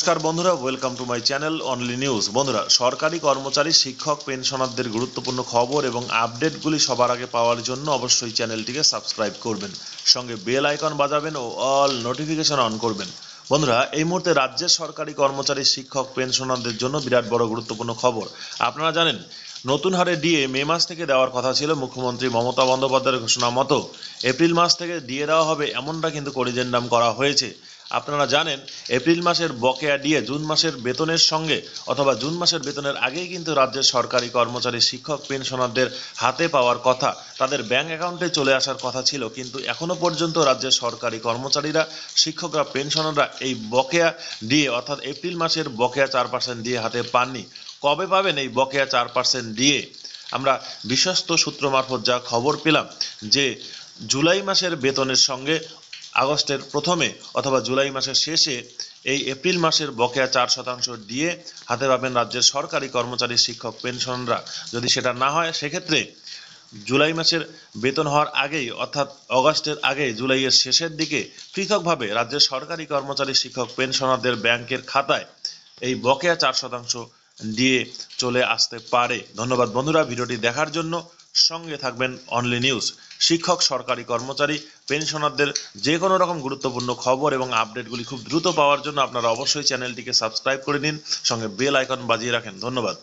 নমস্কার বন্ধুরা, welcome to my channel only news. বন্ধুরা, সরকারি কর্মচারী, শিক্ষক, পেনশনারদের গুরুত্বপূর্ণ খবর এবং আপডেটগুলি সবার আগে পাওয়ার জন্য অবশ্যই চ্যানেলটিকে সাবস্ক্রাইব করবেন, সঙ্গে বেল আইকন বাজাবেন ও অল নোটিফিকেশন অন করবেন। বন্ধুরা, এই মুহূর্তে রাজ্যের সরকারি কর্মচারী, শিক্ষক, পেনশনারদের জন্য বিরাট বড় গুরুত্বপূর্ণ খবর। আপনারা জানেন, নতুন হারে ডিএ মে মাস থেকে দেওয়ার কথা ছিল। মুখ্যমন্ত্রী মমতা বন্দ্যোপাধ্যায়ের ঘোষণা মতো এপ্রিল মাস থেকে ডিএ দেওয়া হবে, এমনটা কিন্তু করিডেন্ডাম করা হয়েছে। আপনারা জানেন, এপ্রিল মাসের বকেয়া ডিএ জুন মাসের বেতনের সঙ্গে অথবা জুন মাসের বেতনের আগেই কিন্তু রাজ্যের সরকারি কর্মচারী, শিক্ষক, পেনশনারদের হাতে পাওয়ার কথা, তাদের ব্যাংক অ্যাকাউন্টে চলে আসার কথা ছিল। কিন্তু এখনো পর্যন্ত রাজ্যের সরকারি কর্মচারীরা, শিক্ষকরা, পেনশনাররা এই বকেয়া ডিএ অর্থাৎ এপ্রিল মাসের বকেয়া 4% ডিএ হাতে পাননি। কবে পাবেন এই বকেয়া 4% ডিএ? আমরা বিশ্বস্ত সূত্র মারফত যা খবর পেলাম যে জুলাই মাসের বেতনের সঙ্গে আগস্টের প্রথমে অথবা জুলাই মাসের শেষে এই এপ্রিল মাসের বকেয়া 4% ডিএ হাতে পাবেন রাজ্যের সরকারি কর্মচারী, শিক্ষক, পেনশনরা। যদি সেটা না হয়, সেক্ষেত্রে জুলাই মাসের বেতন হওয়ার আগেই অর্থাৎ অগস্টের আগে জুলাইয়ের শেষের দিকে পৃথকভাবে রাজ্যের সরকারি কর্মচারী, শিক্ষক, পেনশনারদের ব্যাংকের খাতায় এই বকেয়া 4% ডিএ চলে আসতে পারে। ধন্যবাদ বন্ধুরা ভিডিওটি দেখার জন্য। সঙ্গে থাকবেন অনলি নিউজ। শিক্ষক, সরকারি কর্মচারী, পেনশনারদের যে কোনো রকম গুরুত্বপূর্ণ খবর এবং আপডেটগুলি খুব দ্রুত পাওয়ার জন্য আপনারা অবশ্যই চ্যানেলটিকে সাবস্ক্রাইব করে নিন, সঙ্গে বেল আইকন বাজিয়ে রাখেন। ধন্যবাদ।